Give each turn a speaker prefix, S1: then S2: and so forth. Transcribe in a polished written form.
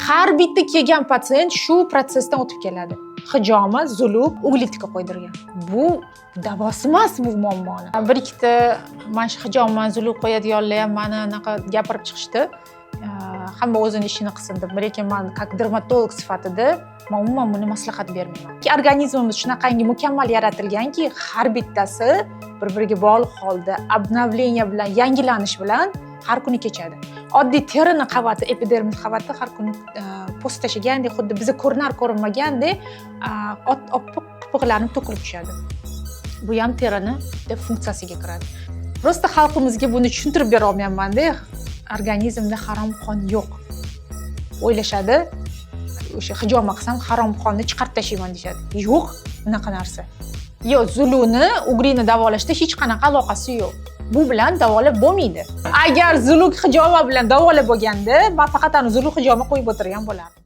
S1: Har bitta kelgan pasiyent shu protsessdan o'tib keladi. Hijoma, zuluk, ugletka qo'ydirgan. Bu davosi emas bu muammoni. Bir ikkita mana shu hijoma, zuluk qo'yadiganlar ham meni anaqa gapirib chiqishdi. Hamma o'zini ishini qilsin deb. Lekin men как dermatolog sifatida men umuman buni maslahat bermayman. Organizmimiz shunaqangi mukammal yaratilganki, har bittasi bir-biriga bog'liq holda obnovleniya bilan, yangilanish bilan har kuni kechadi. Oddiy terining qavati, epidermis qavati har kuni po'st tashigandek, xuddi bizga ko'rinmagandek oppoqlanib to'kilib tushadi. Bu ham terining funksiyasiga kiradi. Prosta xalqimizga buni tushuntirib bera olmayman-da. Organizmda harom qon yo'q. O'ylashadi, o'sha hijoma qilsam harom qonni chiqarib tashlayman deyshadi. Yo'q, unaqa narsa. Yo'q, zulukni, ugreni davolashda hech qanaqa aloqasi yo'q. Bu bilan davolab bo'lmaydi. Agar zuluk hijoma bilan davolab bo'lganda, men faqat zuluk hijoma qo'yib o'tirgan bo'lardim.